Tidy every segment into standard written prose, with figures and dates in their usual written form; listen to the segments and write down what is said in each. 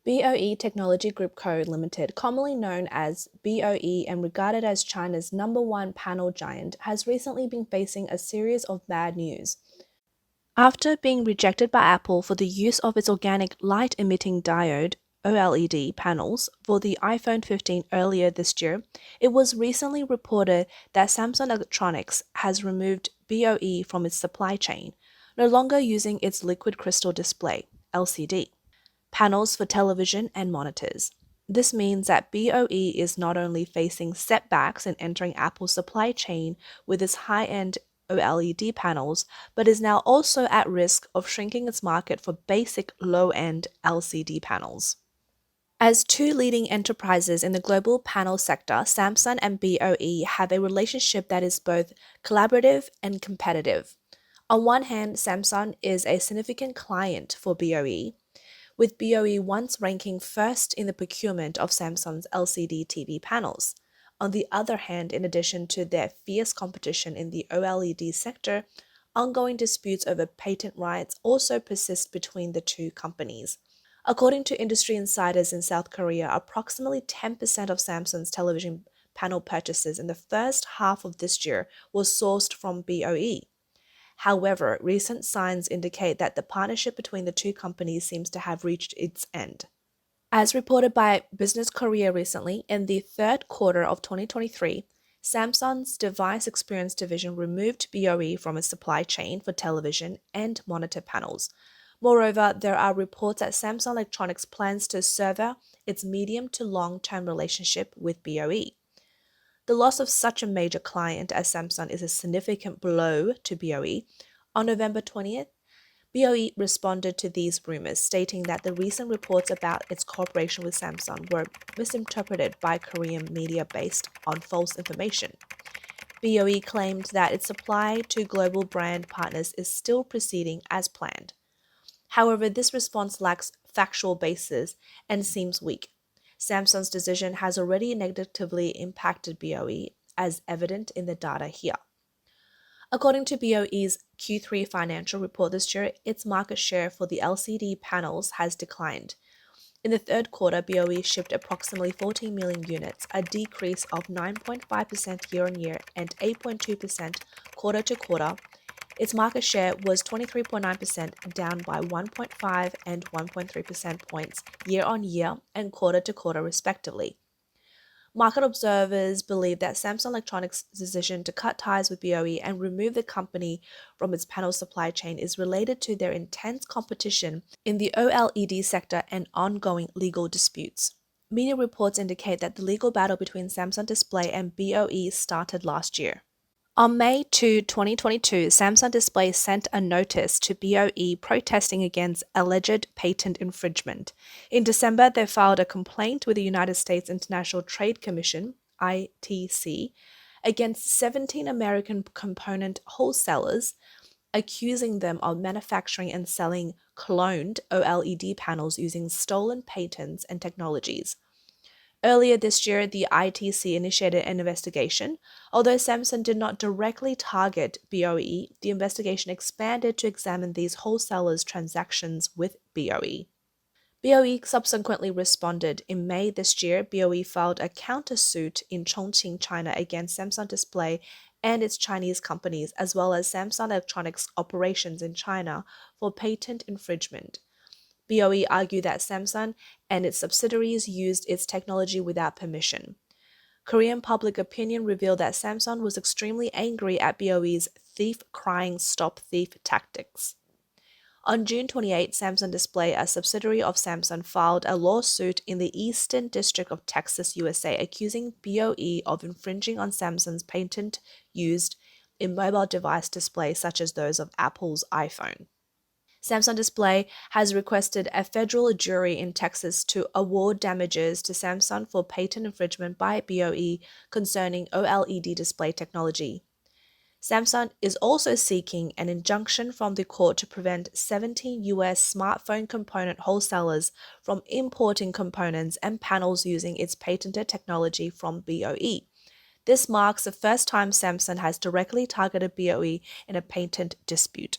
BOE Technology Group Co. Limited, commonly known as BOE and regarded as China's #1 panel giant, has recently been facing a series of bad news. After being rejected by Apple for the use of its Organic Light-Emitting Diode OLED panels for the iPhone 15 earlier this year, it was recently reported that Samsung Electronics has removed BOE from its supply chain, no longer using its liquid crystal display (LCD) panels for television and monitors. This means that BOE is not only facing setbacks in entering Apple's supply chain with its high-end OLED panels, but is now also at risk of shrinking its market for basic low-end LCD panels. As two leading enterprises in the global panel sector, Samsung and BOE have a relationship that is both collaborative and competitive. On one hand, Samsung is a significant client for BOE, with BOE once ranking first in the procurement of Samsung's LCD TV panels. On the other hand, in addition to their fierce competition in the OLED sector, ongoing disputes over patent rights also persist between the two companies. According to industry insiders in South Korea, approximately 10% of Samsung's television panel purchases in the first half of this year was sourced from BOE. However, recent signs indicate that the partnership between the two companies seems to have reached its end. As reported by Business Korea recently, in the third quarter of 2023, Samsung's Device Experience division removed BOE from its supply chain for television and monitor panels. Moreover, there are reports that Samsung Electronics plans to sever its medium to long-term relationship with BOE. The loss of such a major client as Samsung is a significant blow to BOE. On November 20th, BOE responded to these rumors, stating that the recent reports about its cooperation with Samsung were misinterpreted by Korean media based on false information. BOE claimed that its supply to global brand partners is still proceeding as planned. However, this response lacks factual basis and seems weak. Samsung's decision has already negatively impacted BOE, as evident in the data here. According to BOE's Q3 financial report this year, its market share for the LCD panels has declined. In the third quarter, BOE shipped approximately 14 million units, a decrease of 9.5% year-on-year and 8.2% quarter-to-quarter. Its market share was 23.9%, down by 1.5 and 1.3% points year-on-year and quarter-to-quarter respectively. Market observers believe that Samsung Electronics' decision to cut ties with BOE and remove the company from its panel supply chain is related to their intense competition in the OLED sector and ongoing legal disputes. Media reports indicate that the legal battle between Samsung Display and BOE started last year. On May 2, 2022, Samsung Display sent a notice to BOE protesting against alleged patent infringement. In December, they filed a complaint with the United States International Trade Commission, ITC, against 17 American component wholesalers, accusing them of manufacturing and selling cloned OLED panels using stolen patents and technologies. Earlier this year, the ITC initiated an investigation. Although Samsung did not directly target BOE, the investigation expanded to examine these wholesalers' transactions with BOE. BOE subsequently responded. In May this year, BOE filed a countersuit in Chongqing, China against Samsung Display and its Chinese companies, as well as Samsung Electronics' operations in China for patent infringement. BOE argued that Samsung and its subsidiaries used its technology without permission. Korean public opinion revealed that Samsung was extremely angry at BOE's thief crying stop thief tactics. On June 28, Samsung Display, a subsidiary of Samsung, filed a lawsuit in the Eastern District of Texas, USA, accusing BOE of infringing on Samsung's patent used in mobile device displays such as those of Apple's iPhone. Samsung Display has requested a federal jury in Texas to award damages to Samsung for patent infringement by BOE concerning OLED display technology. Samsung is also seeking an injunction from the court to prevent 17 US smartphone component wholesalers from importing components and panels using its patented technology from BOE. This marks the first time Samsung has directly targeted BOE in a patent dispute.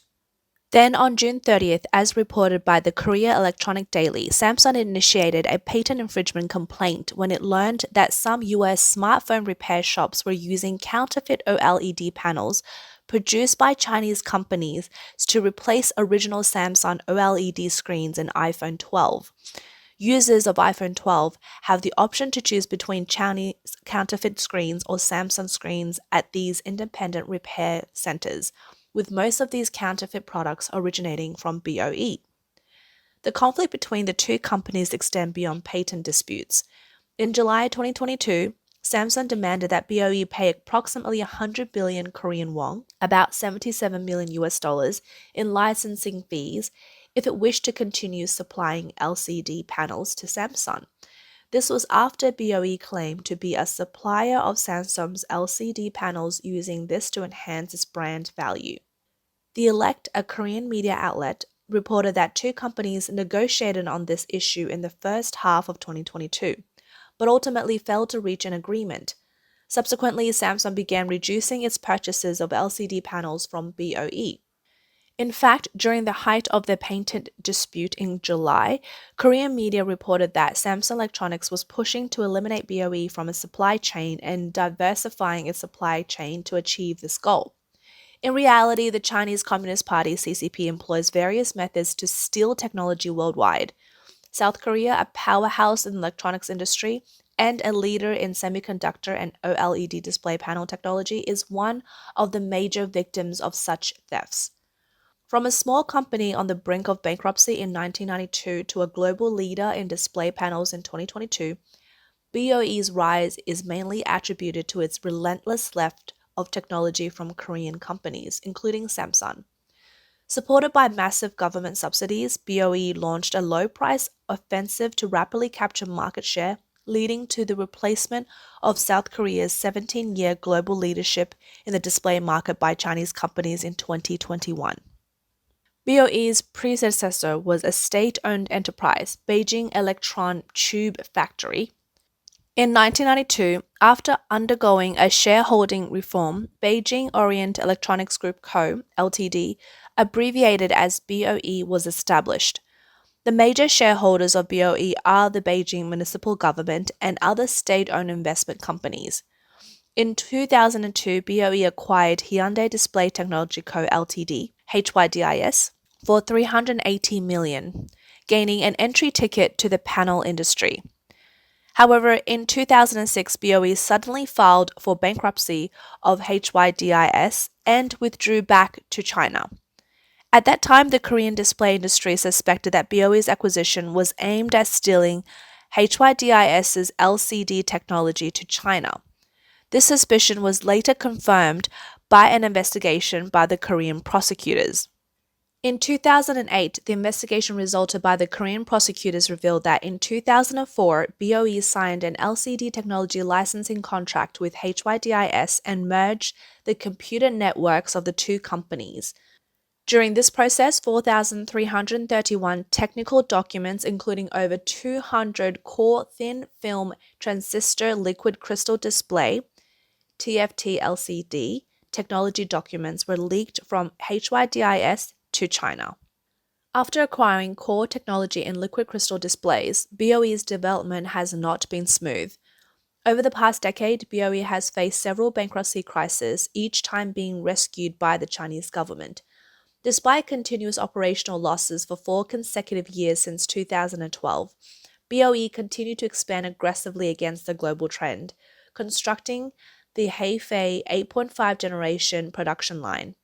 Then on June 30th, as reported by the Korea Electronic Daily, Samsung initiated a patent infringement complaint when it learned that some US smartphone repair shops were using counterfeit OLED panels produced by Chinese companies to replace original Samsung OLED screens in iPhone 12. Users of iPhone 12 have the option to choose between Chinese counterfeit screens or Samsung screens at these independent repair centers, with most of these counterfeit products originating from BOE. The conflict between the two companies extends beyond patent disputes. In July 2022, Samsung demanded that BOE pay approximately 100 billion Korean won, about 77 million US dollars, in licensing fees if it wished to continue supplying LCD panels to Samsung. This was after BOE claimed to be a supplier of Samsung's LCD panels, using this to enhance its brand value. The Elect, a Korean media outlet, reported that two companies negotiated on this issue in the first half of 2022, but ultimately failed to reach an agreement. Subsequently, Samsung began reducing its purchases of LCD panels from BOE. In fact, during the height of the patent dispute in July, Korean media reported that Samsung Electronics was pushing to eliminate BOE from its supply chain and diversifying its supply chain to achieve this goal. In reality, the Chinese Communist Party (CCP) employs various methods to steal technology worldwide. South Korea, a powerhouse in the electronics industry and a leader in semiconductor and OLED display panel technology, is one of the major victims of such thefts. From a small company on the brink of bankruptcy in 1992 to a global leader in display panels in 2022, BOE's rise is mainly attributed to its relentless theft of technology from Korean companies, including Samsung. Supported by massive government subsidies, BOE launched a low-price offensive to rapidly capture market share, leading to the replacement of South Korea's 17-year global leadership in the display market by Chinese companies in 2021. BOE's predecessor was a state-owned enterprise, Beijing Electron Tube Factory. In 1992, after undergoing a shareholding reform, Beijing Orient Electronics Group Co., Ltd., abbreviated as BOE, was established. The major shareholders of BOE are the Beijing municipal government and other state-owned investment companies. In 2002, BOE acquired Hyundai Display Technology Co., Ltd., HYDIS, for $380 million, gaining an entry ticket to the panel industry. However, in 2006, BOE suddenly filed for bankruptcy of HYDIS and withdrew back to China. At that time, the Korean display industry suspected that BOE's acquisition was aimed at stealing HYDIS's LCD technology to China. This suspicion was later confirmed by an investigation by the Korean prosecutors. In 2008, the investigation resulted by the Korean prosecutors revealed that in 2004, BOE signed an LCD technology licensing contract with HYDIS and merged the computer networks of the two companies. During this process, 4,331 technical documents, including over 200 core thin film transistor liquid crystal display (TFT LCD) technology documents, were leaked from HYDIS to China. After acquiring core technology in liquid crystal displays, BOE's development has not been smooth. Over the past decade, BOE has faced several bankruptcy crises, each time being rescued by the Chinese government. Despite continuous operational losses for 4 consecutive years since 2012, BOE continued to expand aggressively against the global trend, constructing the Hefei 8.5 generation production line,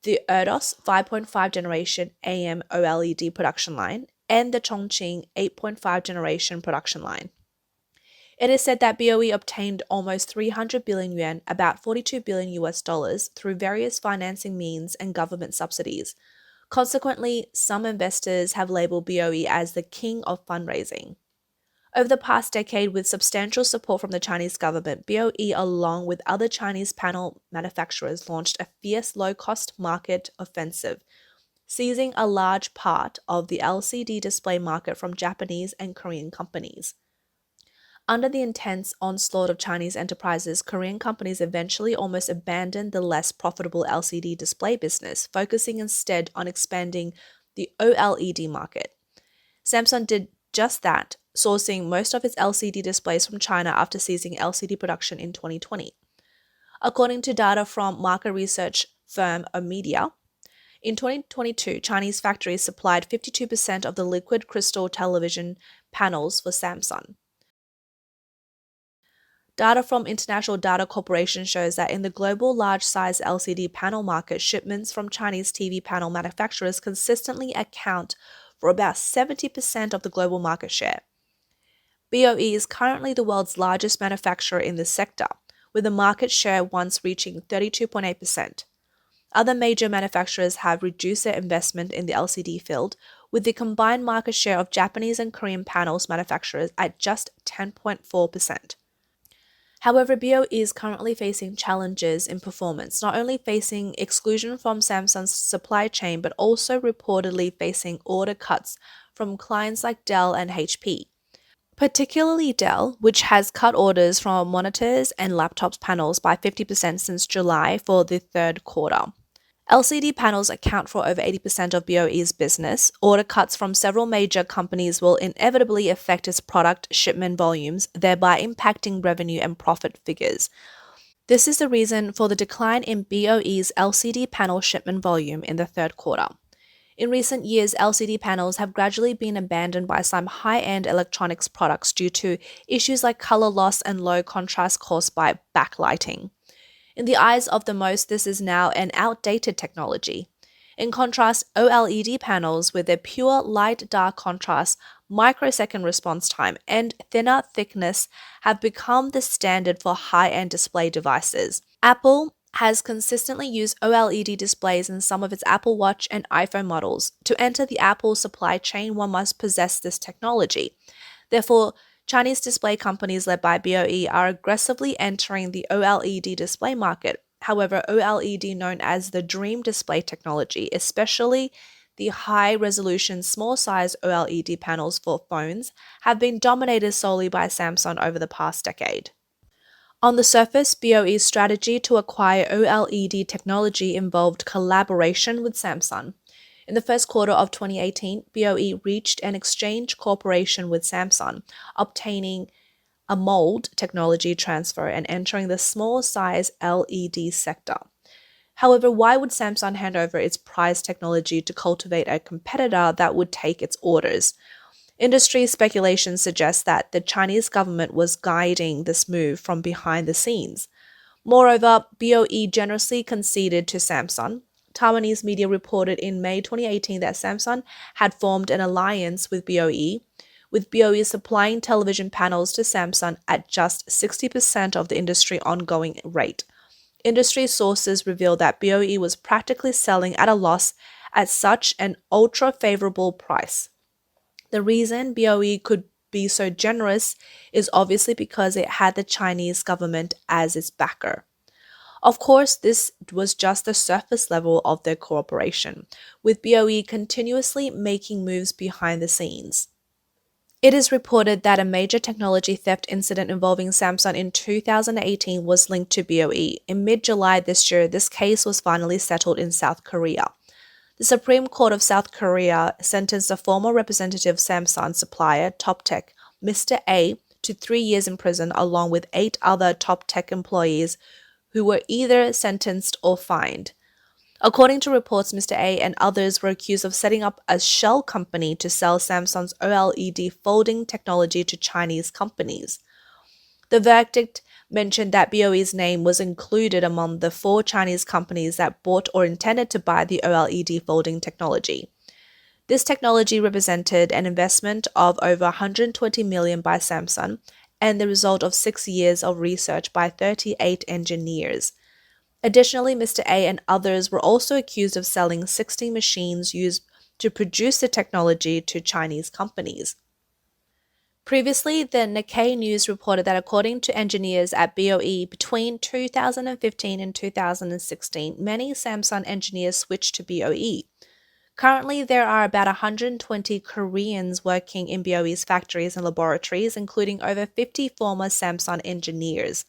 the Erdos 5.5 generation AM OLED production line, and the Chongqing 8.5 generation production line. It is said that BOE obtained almost 300 billion yuan, about 42 billion US dollars, through various financing means and government subsidies. Consequently, some investors have labeled BOE as the king of fundraising. Over the past decade, with substantial support from the Chinese government, BOE, along with other Chinese panel manufacturers, launched a fierce low-cost market offensive, seizing a large part of the LCD display market from Japanese and Korean companies. Under the intense onslaught of Chinese enterprises, Korean companies eventually almost abandoned the less profitable LCD display business, focusing instead on expanding the OLED market. Samsung did just that, sourcing most of its LCD displays from China after ceasing LCD production in 2020. According to data from market research firm Omedia, in 2022, Chinese factories supplied 52% of the liquid crystal television panels for Samsung. Data from International Data Corporation shows that in the global large-size LCD panel market, shipments from Chinese TV panel manufacturers consistently account for about 70% of the global market share. BOE is currently the world's largest manufacturer in this sector, with a market share once reaching 32.8%. Other major manufacturers have reduced their investment in the LCD field, with the combined market share of Japanese and Korean panels manufacturers at just 10.4%. However, BOE is currently facing challenges in performance, not only facing exclusion from Samsung's supply chain, but also reportedly facing order cuts from clients like Dell and HP. Particularly Dell, which has cut orders from monitors and laptops panels by 50% since July for the third quarter. LCD panels account for over 80% of BOE's business. Order cuts from several major companies will inevitably affect its product shipment volumes, thereby impacting revenue and profit figures. This is the reason for the decline in BOE's LCD panel shipment volume in the third quarter. In recent years, LCD panels have gradually been abandoned by some high-end electronics products due to issues like color loss and low contrast caused by backlighting. In the eyes of the most, this is now an outdated technology. In contrast, OLED panels with their pure light-dark contrast, microsecond response time, and thinner thickness have become the standard for high-end display devices. Apple has consistently used OLED displays in some of its Apple Watch and iPhone models. To enter the Apple supply chain, one must possess this technology. Therefore, Chinese display companies led by BOE are aggressively entering the OLED display market. However, OLED, known as the dream display technology, especially the high-resolution small-size OLED panels for phones, have been dominated solely by Samsung over the past decade. On the surface, BOE's strategy to acquire OLED technology involved collaboration with Samsung. In the first quarter of 2018, BOE reached an exchange cooperation with Samsung, obtaining a mold technology transfer and entering the small-size LED sector. However, why would Samsung hand over its prized technology to cultivate a competitor that would take its orders? Industry speculation suggests that the Chinese government was guiding this move from behind the scenes. Moreover, BOE generously conceded to Samsung. Taiwanese media reported in May 2018 that Samsung had formed an alliance with BOE supplying television panels to Samsung at just 60% of the industry ongoing rate. Industry sources revealed that BOE was practically selling at a loss at such an ultra-favorable price. The reason BOE could be so generous is obviously because it had the Chinese government as its backer. Of course, this was just the surface level of their cooperation, with BOE continuously making moves behind the scenes. It is reported that a major technology theft incident involving Samsung in 2018 was linked to BOE. In mid-July this year, this case was finally settled in South Korea. The Supreme Court of South Korea sentenced a former representative Samsung supplier, Top Tech, Mr. A, to 3 years in prison, along with 8 other Top Tech employees who were either sentenced or fined. According to reports, Mr. A and others were accused of setting up a shell company to sell Samsung's OLED folding technology to Chinese companies. The verdict mentioned that BOE's name was included among the 4 Chinese companies that bought or intended to buy the OLED folding technology. This technology represented an investment of over $120 million by Samsung and the result of 6 years of research by 38 engineers. Additionally, Mr. A and others were also accused of selling 60 machines used to produce the technology to Chinese companies. Previously, the Nikkei News reported that according to engineers at BOE, between 2015 and 2016, many Samsung engineers switched to BOE. Currently, there are about 120 Koreans working in BOE's factories and laboratories, including over 50 former Samsung engineers.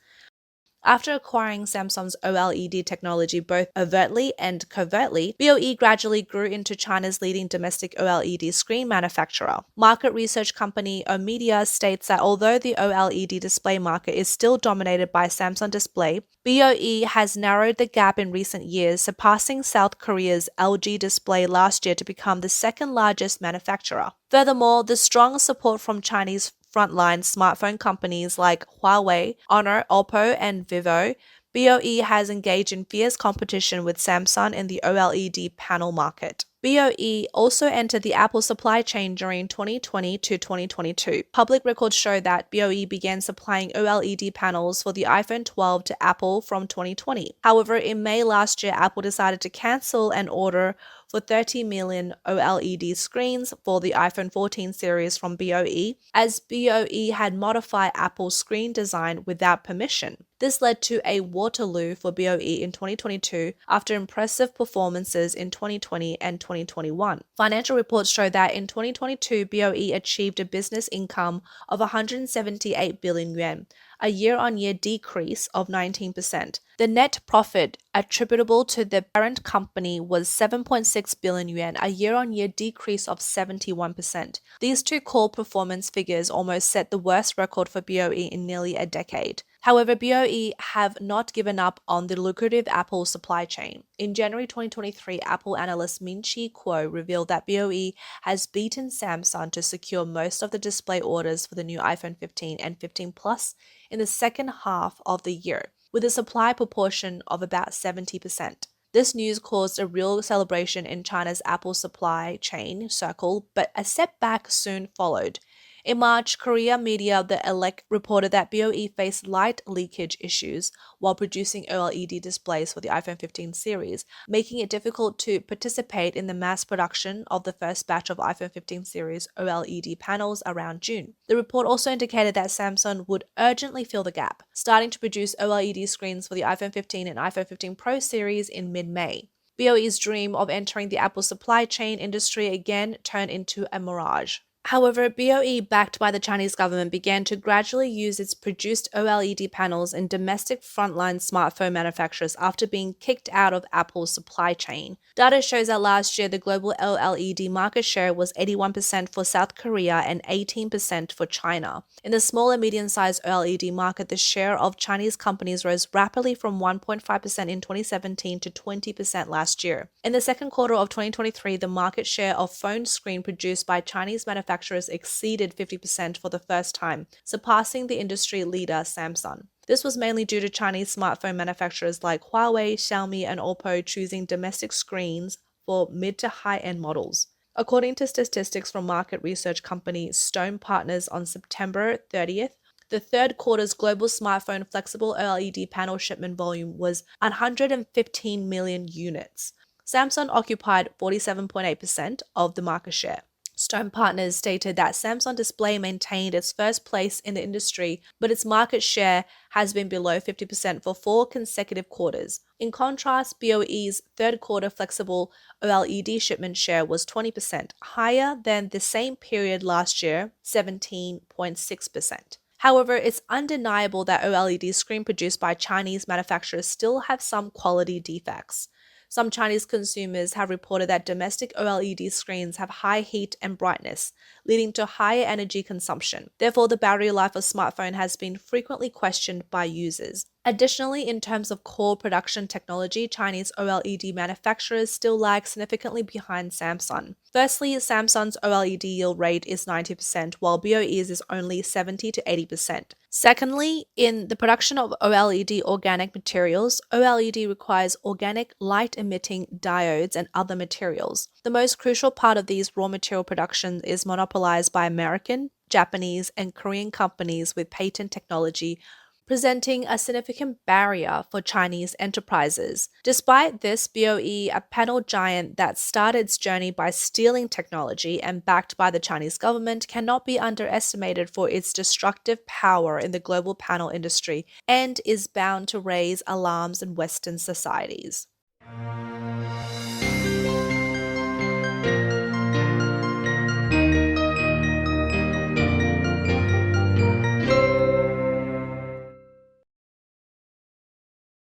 After acquiring Samsung's OLED technology both overtly and covertly, BOE gradually grew into China's leading domestic OLED screen manufacturer. Market research company Omedia states that although the OLED display market is still dominated by Samsung Display, BOE has narrowed the gap in recent years, surpassing South Korea's LG Display last year to become the second largest manufacturer. Furthermore, the strong support from Chinese frontline smartphone companies like Huawei, Honor, Oppo, and Vivo, BOE has engaged in fierce competition with Samsung in the OLED panel market. BOE also entered the Apple supply chain during 2020 to 2022. Public records show that BOE began supplying OLED panels for the iPhone 12 to Apple from 2020. However, in May last year, Apple decided to cancel an order for 30 million OLED screens for the iPhone 14 series from BOE, as BOE had modified Apple's screen design without permission. This led to a Waterloo for BOE in 2022 after impressive performances in 2020 and 2021. Financial reports show that in 2022, BOE achieved a business income of 178 billion yuan, a year-on-year decrease of 19%. The net profit attributable to the parent company was 7.6 billion yuan, a year-on-year decrease of 71%. These two core performance figures almost set the worst record for BOE in nearly a decade. However, BOE have not given up on the lucrative Apple supply chain. In January 2023, Apple analyst Min-Chi Kuo revealed that BOE has beaten Samsung to secure most of the display orders for the new iPhone 15 and 15 Plus in the second half of the year, with a supply proportion of about 70%. This news caused a real celebration in China's Apple supply chain circle, but a setback soon followed. In March, Korea media The Elec reported that BOE faced light leakage issues while producing OLED displays for the iPhone 15 series, making it difficult to participate in the mass production of the first batch of iPhone 15 series OLED panels around June. The report also indicated that Samsung would urgently fill the gap, starting to produce OLED screens for the iPhone 15 and iPhone 15 Pro series in mid-May. BOE's dream of entering the Apple supply chain industry again turned into a mirage. However, BOE, backed by the Chinese government, began to gradually use its produced OLED panels in domestic frontline smartphone manufacturers after being kicked out of Apple's supply chain. Data shows that last year, the global OLED market share was 81% for South Korea and 18% for China. In the small and medium-sized OLED market, the share of Chinese companies rose rapidly from 1.5% in 2017 to 20% last year. In the second quarter of 2023, the market share of phone screen produced by Chinese manufacturers exceeded 50% for the first time, surpassing the industry leader Samsung. This was mainly due to Chinese smartphone manufacturers like Huawei, Xiaomi, and Oppo choosing domestic screens for mid to high-end models. According to statistics from market research company Stone Partners on September 30th, the third quarter's global smartphone flexible OLED panel shipment volume was 115 million units. Samsung occupied 47.8% of the market share. Stone Partners stated that Samsung Display maintained its first place in the industry, but its market share has been below 50% for 4 consecutive quarters. In contrast, BOE's third quarter flexible OLED shipment share was 20%, higher than the same period last year, 17.6%. However, it's undeniable that OLED screens produced by Chinese manufacturers still have some quality defects. Some Chinese consumers have reported that domestic OLED screens have high heat and brightness, leading to higher energy consumption. Therefore, the battery life of smartphone has been frequently questioned by users. Additionally, in terms of core production technology, Chinese OLED manufacturers still lag significantly behind Samsung. Firstly, Samsung's OLED yield rate is 90%, while BOE's is only 70 to 80%. Secondly, in the production of OLED organic materials, OLED requires organic light-emitting diodes and other materials. The most crucial part of these raw material production is monopolized by American, Japanese, and Korean companies with patent technology, presenting a significant barrier for Chinese enterprises. Despite this, BOE, a panel giant that started its journey by stealing technology and backed by the Chinese government, cannot be underestimated for its destructive power in the global panel industry and is bound to raise alarms in Western societies.